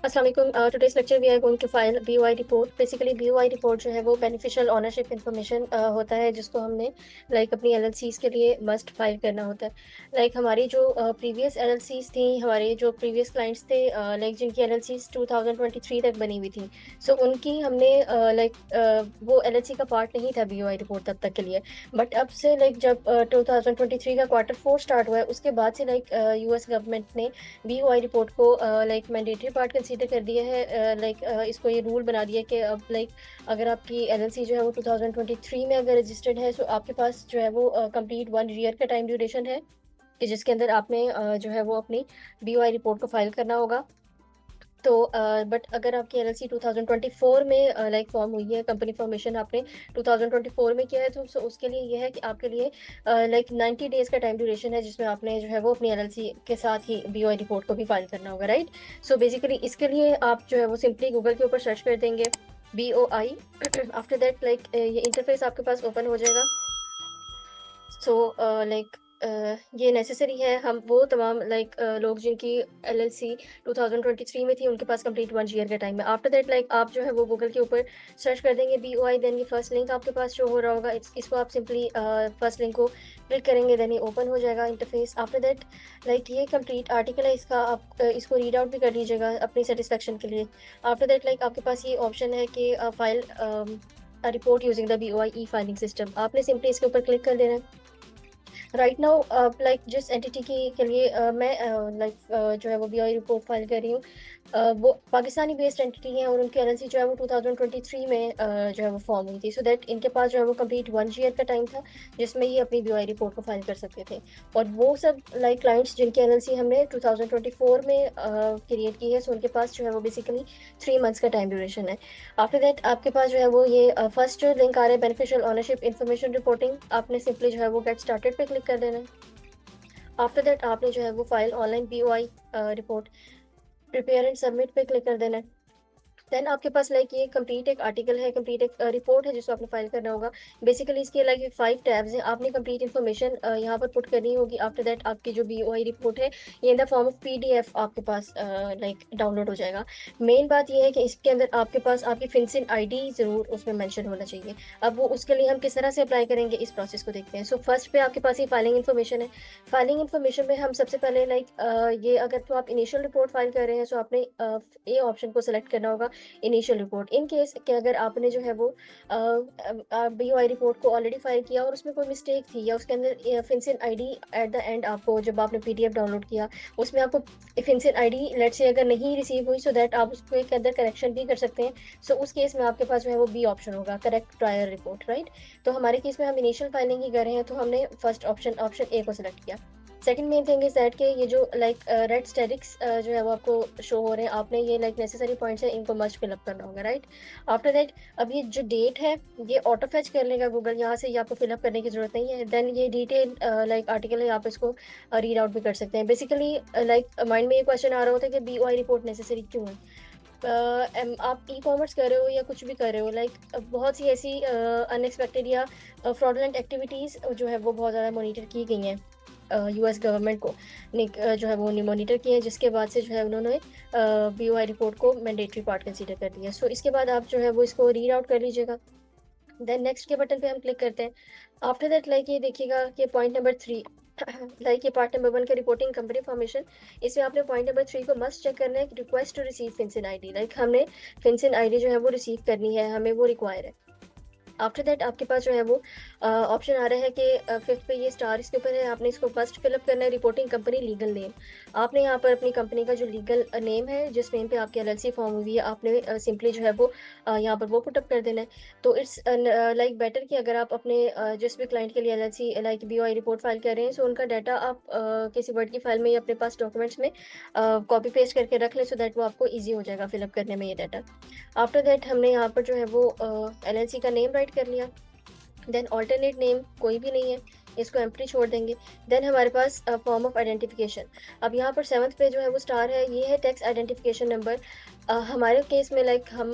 Assalamualaikum. Today's lecture we are going to file BOI report. Basically BOI report जो है वो beneficial ownership information होता है, जिसको हमने अपनी LLCs के लिए मस्ट फाइल करना होता है। हमारी जो प्रीवियस LLCs थी, हमारे जो प्रीवियस क्लाइंट्स थे, जिनकी LLCs 2023 तक बनी हुई थी, सो उनकी हमने वो LLC का पार्ट नहीं था BOI रिपोर्ट तब तक के लिए। बट अब से जब 2023 का Q4 स्टार्ट हुआ है, उसके बाद से US गवर्नमेंट ने BOI रिपोर्ट को मैंडेटरी पार्ट कंसीडर कर दिया है। इसको ये रूल बना दिया कि अब अगर आपकी LLC जो है वो 2023 में अगर रजिस्टर्ड है, सो आपके पास जो है वो कंप्लीट 1 ईयर का टाइम ड्यूरेशन है कि जिसके अंदर आपने जो है वो अपनी BOI रिपोर्ट को फाइल करना होगा। तो बट अगर आपकी LLC 2024 में फॉर्म हुई है, कंपनी फॉर्मेशन आपने 2024 में किया है, तो उसके लिए ये है कि आपके लिए 90 डेज़ का टाइम ड्यूरेशन है, जिसमें आपने जो है वो अपनी LLC के साथ ही BOI रिपोर्ट को भी फाइल करना होगा, राइट। सो बेसिकली इसके लिए आप जो है वो सिंपली गूगल के ऊपर सर्च कर देंगे BOI। आफ्टर दैट ये इंटरफेस आपके पास ओपन हो जाएगा। सो ये नेसेसरी है, हम वो तमाम लोग जिनकी LLC 2023 में थी, उनके पास कंप्लीट 1 ईयर का टाइम है। आफ्टर दैट आप जो है वो गूगल के ऊपर सर्च कर देंगे BOI, देन ये फर्स्ट लिंक आपके पास शो हो रहा होगा। इसको आप सिंपली फर्स्ट लिंक को क्लिक करेंगे, देन ये ओपन हो जाएगा इंटरफेस। आफ्टर दैट ये कंप्लीट आर्टिकल है, इसका आप इसको रीड आउट भी कर लीजिएगा अपनी सेटिस्फेक्शन के लिए। आफ्टर दैट आपके पास ये ऑप्शन है कि file report using the BOI E filing system, आपने सिंपली इसके ऊपर क्लिक कर देना है। राइट नाउ जिस एंटिटी के लिए मैं जो है वो BOI रिपोर्ट फाइल कर रही हूँ, वो पाकिस्तानी बेस्ड एंटिटी है और उनकी LLC जो है वो 2023 में जो है वो फॉर्म हुई थी। सो दैट इनके पास जो है वो कंप्लीट 1 ईयर का टाइम था, जिसमें ये अपनी BOI रिपोर्ट को फाइल कर सकते थे। और वो सब क्लाइंट्स जिनकी LLC हमने 2024 में क्रिएट की है, सो उनके पास जो है वो बेसिकली 3 मंथ्स का टाइम ड्यूरेशन है। आफ्टर दैट आपके पास जो है वो ये फर्स्ट जो लिंक आ रहा है बेनिफिशियल ओनरशिप इन्फॉर्मेशन रिपोर्टिंग, आपने सिंपली जो है वो गेट स्टार्टेड पे क्लिक कर देना है। आफ्टर दैट आपने जो है वो file online BOI report prepare and submit पे क्लिक कर देना है। देन आपके पास ये कंप्लीट एक आर्टिकल है, कंप्लीट एक रिपोर्ट है जिसको आपने फाइल करना होगा। बेसिकली इसके 5 टैब्स हैं, आपने कंप्लीट इन्फॉर्मेशन यहाँ पर पुट करनी होगी। आफ्टर दैट आपकी जो BOI रिपोर्ट है ये इन द फॉर्म ऑफ PDF आपके पास डाउनलोड हो जाएगा। मेन बात ये है कि इसके अंदर आपके पास आपकी फिनसिन ID ज़रूर उसमें मैंशन होना चाहिए। अब वो उसके लिए हम किस तरह से अप्लाई करेंगे, इस प्रोसेस को देखते हैं। सो फर्स्ट पे आपके पास ये फाइलिंग इन्फॉर्मेशन है। फाइलिंग इन्फॉर्मेशन में हम सबसे पहले ये अगर तो आप इनिशियल रिपोर्ट फाइल कर रहे हैं, सो आपने ए ऑप्शन को सेलेक्ट करना होगा, इनिशियल रिपोर्ट। इन केस कि अगर आपने जो है वो BOI रिपोर्ट को ऑलरेडी फाइल किया और उसमें कोई मिस्टेक थी, या उसके अंदर फिनसिन ID एट द एंड आपको जब आपने PDF डाउनलोड किया उसमें आपको फिनसिन ID लेट से अगर नहीं रिसीव हुई, सो दैट आप उसको एक अंदर करेक्शन भी कर सकते हैं। सो उस केस में आपके पास जो है वो B ऑप्शन होगा, करेक्ट प्रायर रिपोर्ट, राइट। तो हमारे केस में हम इनिशियल फाइलिंग ही कर रहे हैं, तो हमने फर्स्ट ऑप्शन ए को सिलेक्ट किया। Second main thing is that कि ये जो रेड स्टेरिक्स जो है वो आपको शो हो रहे हैं, आपने ये नेसेसरी पॉइंट्स है, इनको मस्ट फिलअप करना होगा, राइट। आफ्टर दैट अब ये जो डेट है ये ऑटो फैच कर लेगा गूगल, यहाँ से ये आपको फिलअप करने की जरूरत नहीं है। देन ये डिटेल आर्टिकल है, आप इसको रीड आउट भी कर सकते हैं। बेसिकली माइंड में ये क्वेश्चन आ रहा होता है कि BOI रिपोर्ट नेसेसरी क्यों है। आप ई-कॉमर्स कर रहे हो या कुछ भी कर रहे हो, बहुत सी ऐसी अनएक्सपेक्टेड या फ्रॉडलेंट एक्टिविटीज़ जो है वो बहुत ज़्यादा मॉनिटर की गई हैं US गवर्नमेंट को जो है वो मॉनिटर किए हैं, जिसके बाद से जो है उन्होंने BOI रिपोर्ट को मैंडेटरी पार्ट कंसीडर कर दिया। सो इसके बाद आप जो है वो इसको रीड आउट कर लीजिएगा। देन नेक्स्ट के बटन पे हम क्लिक करते हैं। आफ्टर दैट ये देखिएगा कि पॉइंट नंबर 3 ये पार्ट नंबर 1 का रिपोर्टिंग कंपनी फॉर्मेशन, इसमें आपने पॉइंट नंबर 3 को मस्ट चेक करना है कि रिक्वेस्ट टू रिसीव फिनसिन ID, हमने फिनसिन ID जो है वो रिसीव करनी है, हमें वो रिक्वायर है। आफ्टर दैट आपके पास जो है वो ऑप्शन आ रहा है कि फिफ्थ पे ये स्टार इसके ऊपर है, आपने इसको फर्स्ट फिलअप करना है, रिपोर्टिंग कंपनी लीगल नेम। आपने यहाँ पर अपनी कंपनी का जो लीगल नेम है, जिस नेम पे आपकी LLC फॉर्म हुई है, आपने सिंपली जो है वो यहाँ पर वो पुटअप कर देना है। तो इट्स बेटर कि अगर आप अपने जिस भी क्लाइंट के लिए LLC BOI रिपोर्ट फाइल कर रहे हैं, सो उनका डाटा आप किसी वर्ड की फाइल में या अपने पास डॉक्यूमेंट्स में कॉपी पेस्ट करके रख लें, सो दैट वो आपको ईजी हो जाएगा फिलअप करने में ये डाटा। आफ्टर दैट हमने यहाँ पर जो है वो LLC का नेम राइट कर लिया। देन ऑल्टरनेट नेम कोई भी नहीं है, इसको एम्प्टी छोड़ देंगे। देन हमारे पास फॉर्म ऑफ आइडेंटिफिकेशन, अब यहाँ पर 7th पे जो है वो स्टार है, ये है टैक्स आइडेंटिफिकेशन नंबर। हमारे केस में लाइक हम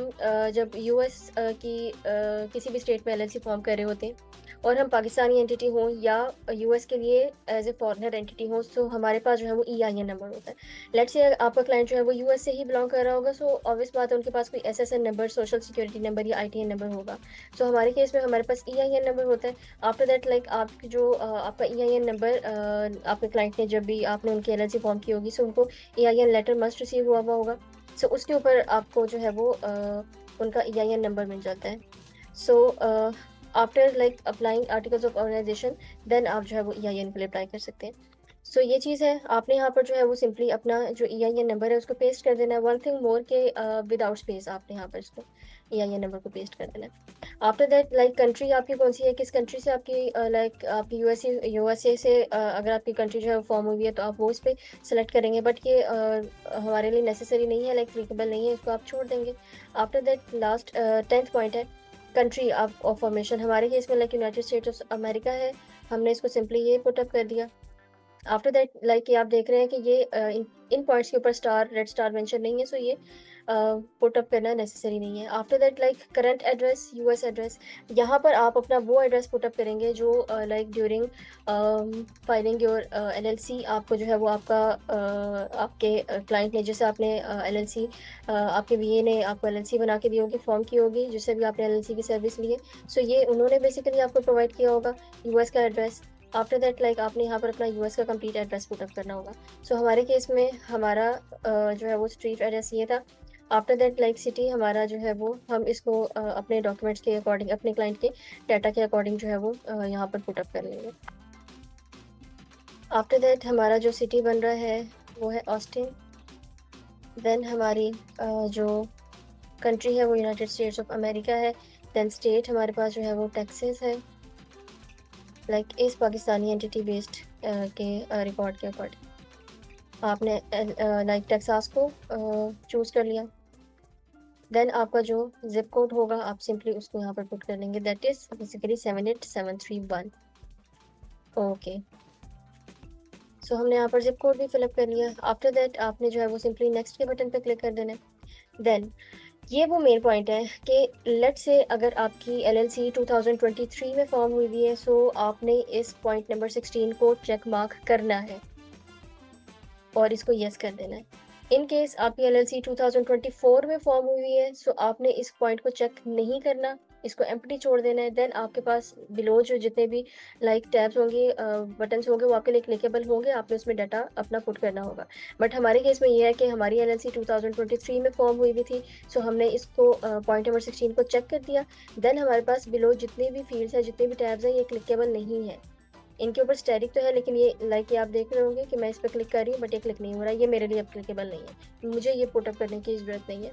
जब यूएस की किसी भी स्टेट में एलएलसी फॉर्म कर रहे होते हैं और हम पाकिस्तानी एंटिटी हों या यूएस के लिए एज ए फॉरेनर एंटिटी हो, सो हमारे पास जो है वो ईआईएन नंबर होता है। लेट्स से आपका क्लाइंट जो है वो यूएस से ही बिलोंग कर रहा होगा, सो ऑब्वियस बात है उनके पास कोई SSN number, social security number या आईटीएन नंबर होगा। सो हमारे केस में हमारे पास ईआईएन नंबर होता है। आफ्टर दैट लाइक आपकी जो आपका ईआईएन नंबर आपके क्लाइंट ने जब भी आपने उनकी एलएलसी फॉर्म की होगी, सो उनको ईआईएन लेटर मस्ट रिसीव हुआ होगा। सो उसके ऊपर आपको जो है वो उनका ईआईएन नंबर मिल जाता है। So after like applying articles of organisation, then आप जो है वो ईआईएन के लिए अप्लाई कर सकते हैं। सो ये चीज़ है, आपने यहाँ पर जो है वो सिंपली अपना जो ईआईएन नंबर है उसको पेस्ट कर देना है। वन थिंग मोर के विदाउट स्पेस आपने यहाँ पर इसको ईआईएन नंबर को पेस्ट कर देना है। आफ्टर दैट लाइक कंट्री आपकी कौन सी है, किस कंट्री से आपकी लाइक आपकी यूएसए से अगर आपकी कंट्री जो है फॉर्म हुई है तो आप वो इस पर सेलेक्ट करेंगे, बट ये हमारे लिए नेसेसरी नहीं है, लाइक एप्लीकेबल नहीं है, इसको आप छोड़ देंगे। After that last 10th point है कंट्री ऑफ फॉर्मेशन। हमारे केस में like United states of America है, हमने इसको सिंपली ये पुटअप कर दिया। आफ्टर दैट लाइक ये आप देख रहे हैं कि ये इन पॉइंट्स के ऊपर स्टार रेड स्टार मेंशन नहीं है, सो ये पुट अप करना नेसेसरी नहीं है। After that like current address, US address, यहाँ पर आप अपना वो एड्रेस पुट अप करेंगे जो like during filing your LLC आपको जो है वो आपका आपके क्लाइंट ने, जैसे आपने एलएलसी आपके वीए ने आपको एलएलसी बना के दी होगी, फॉर्म की होगी, जिससे भी आपने एलएलसी की सर्विस ली है, सो ये उन्होंने बेसिकली आपको प्रोवाइड किया होगा यूएस का एड्रेस। आफ्टर दैट लाइक आपने यहाँ पर अपना यूएस का कंप्लीट एड्रेस पुटअप करना होगा। सो हमारे केस में हमारा जो है वो स्ट्रीट एड्रेस ये था। आफ्टर दैट लाइक सिटी हमारा जो है वो हम इसको अपने डॉक्यूमेंट्स के अकॉर्डिंग, अपने क्लाइंट के डाटा के अकॉर्डिंग जो है वो यहाँ पर पुटअप कर लेंगे। आफ्टर दैट हमारा जो सिटी बन रहा है वो है ऑस्टिन। देन हमारी जो कंट्री है वो यूनाइटेड स्टेट्स ऑफ अमेरिका है। देन स्टेट हमारे पास जो है वो टेक्सास है, लाइक इस पाकिस्तानी एंटिटी बेस्ड के रिकॉर्ड के अकॉर्डिंग आपने लाइक टेक्सास को चूज़ कर लिया। देन आपका जो जिप कोड होगा आप सिंपली उसको यहाँ पर पुट कर लेंगे, दैट इज बेसिकली 78731। ओके, सो हमने यहाँ पर जिप कोड भी फिलअप कर लिया। आफ्टर दैट आपने जो है वो सिंपली नेक्स्ट के बटन पर क्लिक कर देना है। देन ये वो मेन पॉइंट है कि लेट्स से अगर आपकी एलएलसी 2023 में फॉर्म हुई हुई है, सो आपने इस पॉइंट नंबर 16 को चेक मार्क करना है और इसको यस कर देना है। इन केस आपकी एलएलसी 2024 में फॉर्म हुई हुई है, सो आपने इस पॉइंट को चेक नहीं करना, इसको एम्प्टी छोड़ देना है। देन आपके पास बिलो जो जितने भी लाइक टैब्स होंगे, बटन्स होंगे, वो आपके लिए क्लिकेबल होंगे, आपने उसमें डाटा अपना पुट करना होगा। बट हमारे केस में ये है कि हमारी एलएलसी 2023 में फॉर्म हुई भी थी, सो हमने इसको पॉइंट नंबर 16 को चेक कर दिया। देन हमारे पास बिलो जितने भी फील्ड्स हैं, जितने भी टैब्स हैं, ये क्लिकेबल नहीं है। इनके ऊपर स्टैटिक तो है, लेकिन ये लाइक ये आप देख रहे होंगे कि मैं इस पर क्लिक कर रही हूँ बट ये क्लिक नहीं हो रहा है, ये मेरे लिए एप्लीकेबल नहीं है, मुझे ये पुटअप करने की ज़रूरत नहीं है।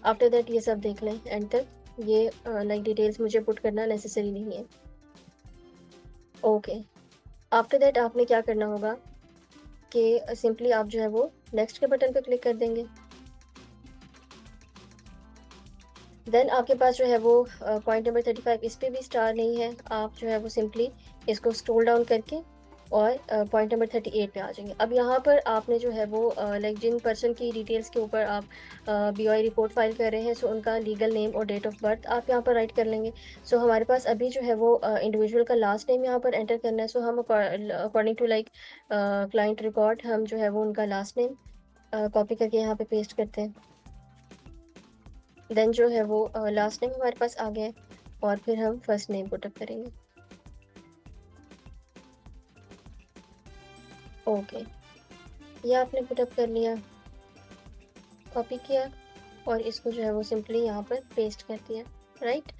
आफ्टर दैट ये सब देख लें एंड तक, ये लाइक डिटेल्स मुझे पुट करना नेसेसरी नहीं है। ओके, आफ्टर दैट आपने क्या करना होगा कि सिंपली आप जो है वो नेक्स्ट के बटन पर क्लिक कर देंगे। देन आपके पास जो है वो पॉइंट नंबर 35 इस पर भी स्टार नहीं है, आप जो है वो सिंपली इसको स्क्रॉल डाउन करके और पॉइंट नंबर 38 पे आ जाएंगे। अब यहाँ पर आपने जो है वो लाइक जिन पर्सन की डिटेल्स के ऊपर आप बीओआई रिपोर्ट फाइल कर रहे हैं, सो उनका लीगल नेम और डेट ऑफ बर्थ आप यहाँ पर राइट कर लेंगे। सो हमारे पास अभी जो है वो इंडिविजुअल का लास्ट नेम यहाँ पर एंटर करना है। सो हम according to like client record हम जो है वो उनका लास्ट नेम कॉपी करके यहाँ पे पेस्ट करते हैं। देन जो है वो लास्ट नेम हमारे पास आ गया है और फिर हम फर्स्ट नेम पुटअप करेंगे। ओके, ये आपने पुटअप कर लिया, कॉपी किया और इसको जो है वो सिंपली यहाँ पर पेस्ट कर दिया, राइट।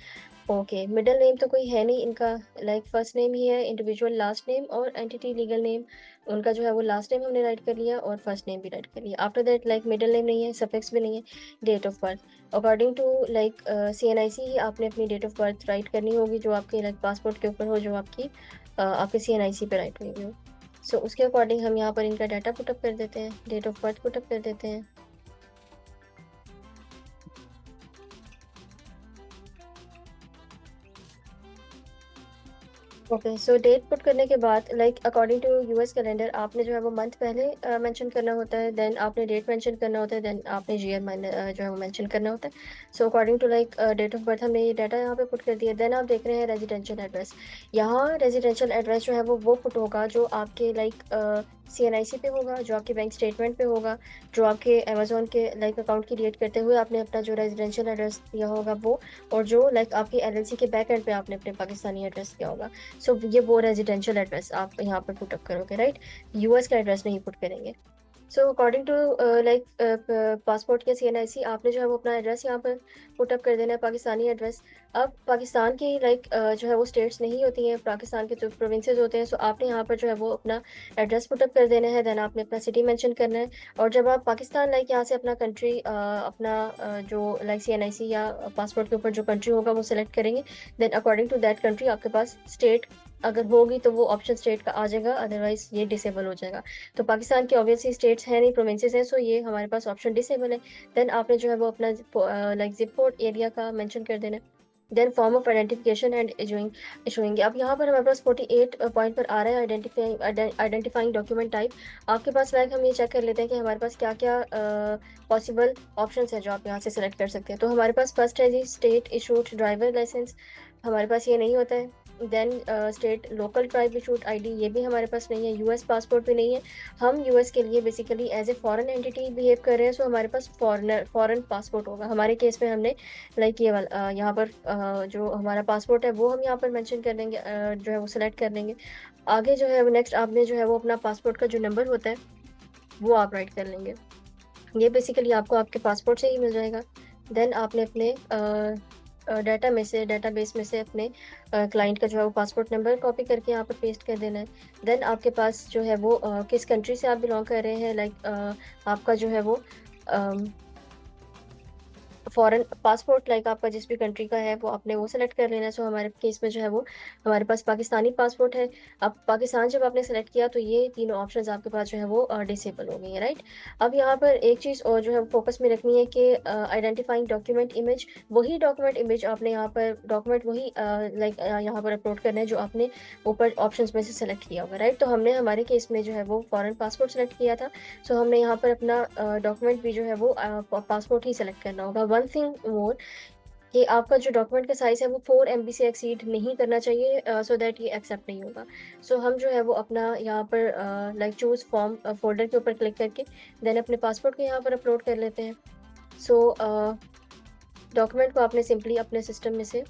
ओके, मिडिल नेम तो कोई है नहीं इनका, लाइक फर्स्ट नेम ही है, इंडिविजुअल लास्ट नेम और एंटिटी लीगल नेम, उनका जो है वो लास्ट नेम हमने राइट कर लिया और फर्स्ट नेम भी राइट कर लिया। After that like middle name नहीं है, सफिक्स भी नहीं है, date of birth according to like CNIC ही आपने अपनी डेट ऑफ बर्थ राइट करनी होगी, जो आपके लाइक पासपोर्ट के ऊपर हो, जो आपकी आपके CNIC पे राइट हुई हो। सो उसके अकॉर्डिंग हम यहाँ पर इनका डाटा पुटअप कर देते हैं, डेट ऑफ बर्थ पुटअप कर देते हैं। ओके, सो डेट पुट करने के बाद like according to US calendar आपने जो है वो मंथ पहले मेंशन करना होता है, देन आपने डेट मेंशन करना होता है, देन आपने ईयर जो है वो मेंशन करना होता है। So according to like date of birth हमने ये डाटा यहाँ पे पुट कर दिया। देन आप देख रहे हैं रेजिडेंशियल एड्रेस। यहाँ रेजिडेंशियल एड्रेस जो है वो पुट होगा जो आपके लाइक CNIC पे होगा, जो आपके बैंक स्टेटमेंट पे होगा, जो आपके अमेजोन के लाइक अकाउंट क्रिएट करते हुए आपने अपना जो रेजिडेंशियल एड्रेस दिया होगा वो, और जो लाइक आपकी LLC के बैक एंड पे आपने अपने पाकिस्तानी एड्रेस दिया होगा। सो ये वो रेजिडेंशियल एड्रेस आप यहाँ पर पुटअप करोगे, राइट? यूएस का एड्रेस नहीं पुट करेंगे। So according to like passport के CNIC आपने जो है वो अपना एड्रेस यहाँ पर पुटअप कर देना है, पाकिस्तानी एड्रेस। अब पाकिस्तान की लाइक जो है वो स्टेट्स नहीं होती हैं, पाकिस्तान के जो प्रोविंसेस होते हैं, सो आपने यहाँ पर जो है वो अपना एड्रेस पुटअप कर देना है। देन आपने अपना सिटी मेंशन करना है, और जब आप पाकिस्तान लाइक यहाँ से अपना कंट्री अपना जो लाइक CNIC या पासपोर्ट के ऊपर जो कंट्री होगा वो सिलेक्ट करेंगे, then according to that country आपके पास स्टेट अगर होगी तो वो ऑप्शन स्टेट का आ जाएगा, अदरवाइज ये डिसेबल हो जाएगा। तो पाकिस्तान के ऑब्वियसली स्टेट्स हैं नहीं, प्रोविंसेस हैं, सो ये हमारे पास ऑप्शन डिसेबल है। देन आपने जो है वो अपना लाइक जिप कोड एरिया का मेंशन कर देना है। Then form of identification and issuing. अब यहाँ पर हमारे पास 48 पॉइंट पर आ रहा है आइडेंटिफाइंग डॉक्यूमेंट टाइप। आपके पास लाइक हम ये चेक कर लेते हैं कि हमारे पास क्या क्या पॉसिबल ऑप्शंस है जो आप यहाँ से सेलेक्ट कर सकते हैं। तो हमारे पास फर्स्ट है जी स्टेट इशूड ड्राइवर लाइसेंस, हमारे पास ये नहीं होता है। Then state local tribe issued ID, ये भी हमारे पास नहीं है। यूएस पासपोर्ट भी नहीं है। हम यूएस के लिए basically as a foreign entity behave कर रहे हैं, सो हमारे पास फॉरेन पासपोर्ट होगा। हमारे केस में हमने लाइक ये वाला यहाँ पर जो हमारा पासपोर्ट है वो हम यहाँ पर मेंशन कर देंगे, जो है वो सिलेक्ट कर लेंगे। आगे जो है वो नेक्स्ट आपने जो है वो अपना पासपोर्ट का जो नंबर होता है वो आप राइट कर लेंगे। ये बेसिकली आपको आपके पासपोर्ट से ही मिल जाएगा। देन आपने अपने डेटाबेस में से अपने क्लाइंट का जो है वो पासपोर्ट नंबर कॉपी करके यहाँ पर पेस्ट कर देना है। देन आपके पास जो है वो किस कंट्री से आप बिलोंग कर रहे हैं, लाइक आपका जो है वो फॉरेन पासपोर्ट लाइक आपका जिस भी कंट्री का है वो आपने वो सेलेक्ट कर लेना है। सो हमारे केस में जो है वो हमारे पास पाकिस्तानी पासपोर्ट है। अब पाकिस्तान जब आपने सेलेक्ट किया तो ये तीनों ऑप्शंस आपके पास जो है वो डिसेबल हो गई है, राइट? अब यहाँ पर एक चीज़ और जो है फोकस में रखनी है कि आइडेंटिफाइंग डॉक्यूमेंट इमेज, वही डॉक्यूमेंट इमेज आपने यहाँ पर डॉक्यूमेंट वही लाइक यहाँ पर अपलोड करना है जो आपने ऊपर ऑप्शन में से सेलेक्ट किया होगा, राइट? तो हमने हमारे केस में जो है वो फॉरेन पासपोर्ट सेलेक्ट किया था, सो हमने यहाँ पर अपना डॉक्यूमेंट भी जो है वो पासपोर्ट ही सेलेक्ट करना होगा। वन थिंग मोर कि आपका जो डॉक्यूमेंट का साइज है वो 4 MB से एक्सीड नहीं करना चाहिए, सो दैट ये एक्सेप्ट नहीं होगा। सो हम जो है वो अपना यहाँ पर लाइक चूज फॉर्म फोल्डर के ऊपर क्लिक करके देन अपने पासपोर्ट को यहाँ पर अपलोड कर लेते हैं। सो डॉक्यूमेंट को आपने सिंपली अपने सिस्टम में से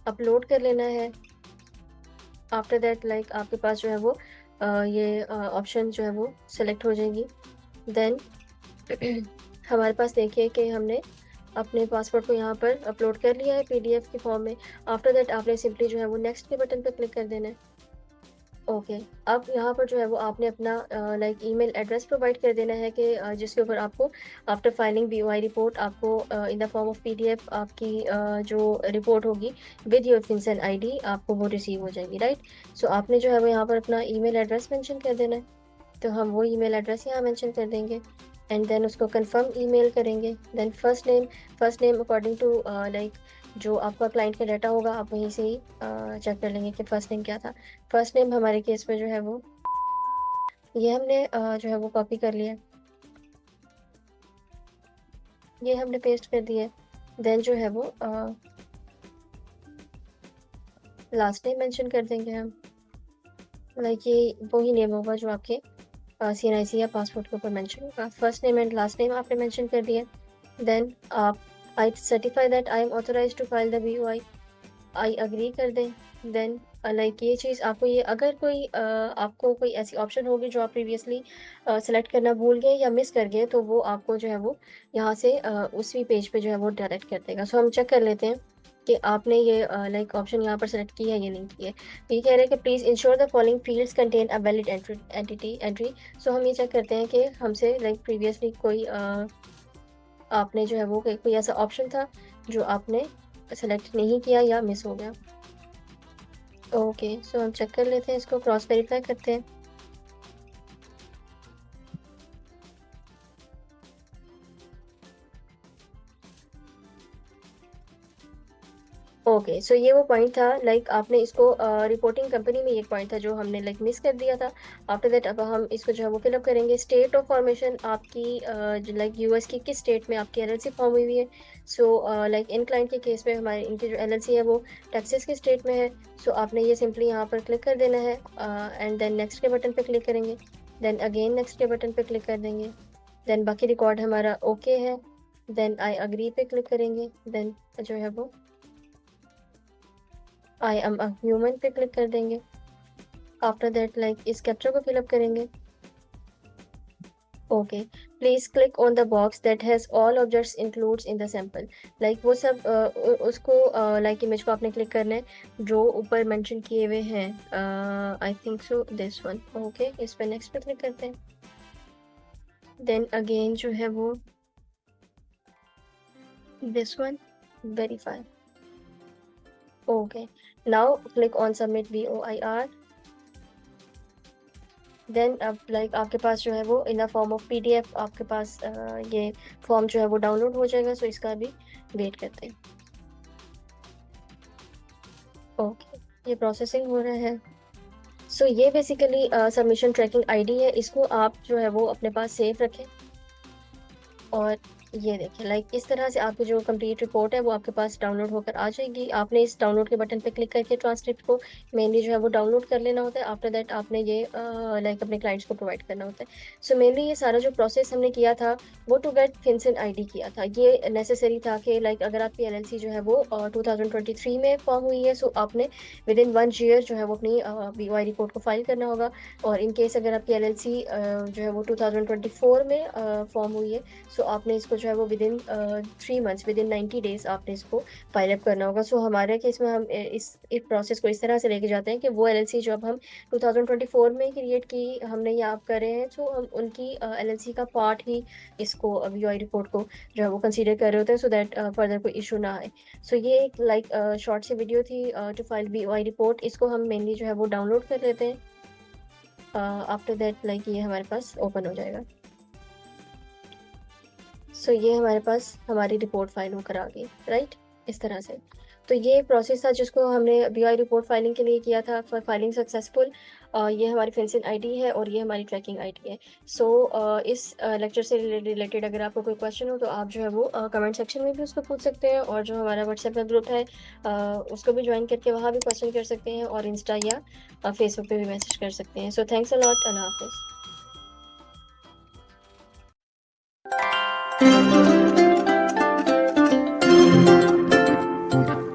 अपलोड कर लेना है। आफ्टर दैट लाइक आपके पास जो है वो ये ऑप्शन जो है वो सेलेक्ट हो जाएंगी। देन हमारे पास देखिए कि हमने अपने पासपोर्ट को यहाँ पर अपलोड कर लिया है PDF के फॉर्म में। आफ्टर दैट आपने सिंपली जो है वो नेक्स्ट के बटन पर क्लिक कर देना है। ओके, अब यहाँ पर जो है वो आपने अपना लाइक ईमेल एड्रेस प्रोवाइड कर देना है कि जिसके ऊपर आपको आफ्टर फाइलिंग BOI रिपोर्ट आपको इन द फॉर्म ऑफ PDF आपकी जो रिपोर्ट होगी विद योर FinCEN ID आपको वो रिसीव हो जाएगी, राइट? सो आपने जो है वो यहाँ पर अपना ईमेल एड्रेस मेंशन कर देना है, तो हम वो ईमेल एड्रेस यहाँ मेंशन कर देंगे एंड देन उसको कंफर्म ईमेल करेंगे। Then first name according to like जो आपका क्लाइंट का डाटा होगा आप वहीं से ही चेक कर लेंगे कि फर्स्ट नेम क्या था। फर्स्ट नेम हमारे केस में जो है वो ये हमने जो है वो कॉपी कर लिया, ये हमने पेस्ट कर दिया। देन जो है वो लास्ट नेम मेंशन कर देंगे हम, लाइक ये वही नेम होगा जो आपके CNIC या पासपोर्ट के ऊपर मेंशन होगा। First name and last name आपने मेंशन कर दिया। देन आप I certify that I am authorise to file the BOI, I agree कर दें। देन लाइक ये चीज़ आपको ये अगर कोई आपको कोई ऐसी ऑप्शन होगी जो आप प्रीवियसली सेलेक्ट करना भूल गए या मिस कर गए तो वो आपको जो है वो यहाँ से उसी पेज पे जो है वो डायरेक्ट कर देगा। सो हम चेक कर लेते हैं कि आपने ये लाइक ऑप्शन यहाँ पर सेलेक्ट किया है या नहीं किया है। ये कह रहे हैं कि please ensure the following fields contain a valid entry. So हम ये चेक करते हैं कि हमसे लाइक प्रीवियसली कोई आपने जो है वो कोई ऐसा ऑप्शन था जो आपने सेलेक्ट नहीं किया या मिस हो गया। ओके, सो हम चेक कर लेते हैं, इसको क्रॉस वेरीफाई करते हैं। ओके, सो ये वो पॉइंट था, लाइक आपने इसको रिपोर्टिंग कंपनी में ये पॉइंट था जो हमने लाइक मिस कर दिया था। आफ्टर दैट अब हम इसको जो है वो फिलअप करेंगे। स्टेट ऑफ फॉर्मेशन आपकी लाइक यूएस की किस स्टेट में आपकी एलएलसी फॉर्म हुई हुई है। सो लाइक इन क्लाइंट के केस में हमारे इनकी जो एलएलसी है वो टेक्सास के स्टेट में है। सो आपने ये सिंपली यहाँ पर क्लिक कर देना है एंड देन नेक्स्ट के बटन पे क्लिक करेंगे, देन अगेन नेक्स्ट के बटन पे क्लिक कर देंगे, देन बाकी रिकॉर्ड हमारा ओके है, देन आई अग्री पे क्लिक करेंगे, देन जो है वो आई एम अ ह्यूमन पे क्लिक कर देंगे। आफ्टर दैट लाइक इस कैप्चा को फिलअप करेंगे। Okay, please click on the box that has all objects includes in the sample. Like वो सब उसको लाइक इमेज को आपने क्लिक करना है जो ऊपर मेंशन किए हुए हैं। I think so this one. Okay, इस पे नेक्स्ट पे क्लिक करते हैं, देन अगेन जो है वो this one, verify. Okay, now click on submit VOIR। Then अब लाइक आपके पास जो है वो in the form of PDF आपके पास ये फॉर्म जो है वो डाउनलोड हो जाएगा। सो इसका भी वेट करते हैं। ओके, ये प्रोसेसिंग हो रहा है। सो ये बेसिकली सबमिशन ट्रैकिंग ID है, इसको आप जो है वो अपने पास सेव रखें। और ये देखिए लाइक इस तरह से आपकी जो कंप्लीट रिपोर्ट है वो आपके पास डाउनलोड होकर आ जाएगी। आपने इस डाउनलोड के बटन पे क्लिक करके ट्रांसक्रिप्ट को मेनली जो है वो डाउनलोड कर लेना होता है। आफ्टर दैट आपने ये लाइक अपने क्लाइंट्स को प्रोवाइड करना होता है। सो मेनली ये सारा जो प्रोसेस हमने किया था वो टू गेट फिनसिन ID किया था। ये नेसेसरी था कि लाइक अगर आपकी LLC जो है वो 2023 में फॉर्म हुई है, सो आपने विद इन 1 ईयर जो है वो अपनी BOI रिपोर्ट को फाइल करना होगा। और इन केस अगर आपकी LLC जो है वो 2024 में फॉर्म हुई है, सो आपने इसको जो है वो with in 3 months, with in 90 days आपने इसको फाइल अप करना होगा। सो हमारे केस में हम इस प्रोसेस को इस तरह से लेके जाते हैं कि वो LLC जो अब हम 2024 में क्रिएट की हमने ये आप कर रहे हैं, सो हम उनकी LLC का पार्ट ही इसको BOI रिपोर्ट को जो है वो कंसीडर कर रहे होते हैं, सो दैट फर्दर कोई इशू ना आए। सो ये एक लाइक शॉर्ट सी वीडियो थी टू फाइल BOI रिपोर्ट। इसको हम मेनली जो है वो डाउनलोड कर लेते हैं। आफ्टर दैट लाइक ये हमारे पास ओपन हो जाएगा। सो ये हमारे पास हमारी रिपोर्ट फाइल होकर आ गई, राइट, इस तरह से। तो ये प्रोसेस था जिसको हमने BOI रिपोर्ट फाइलिंग के लिए किया था। Filing successful. ये हमारी फिनसिन ID है और ये हमारी ट्रैकिंग ID है। सो इस लेक्चर से रिलेटेड अगर आपको कोई क्वेश्चन हो तो आप जो है वो कमेंट सेक्शन में भी उसको पूछ सकते हैं, और जो हमारा व्हाट्सएप का ग्रुप है उसको भी ज्वाइन करके वहाँ भी क्वेश्चन कर सकते हैं, और इंस्टा या फेसबुक पे भी मैसेज कर सकते हैं। सो थैंक्स अ लॉट, अल्लाह हाफिज़।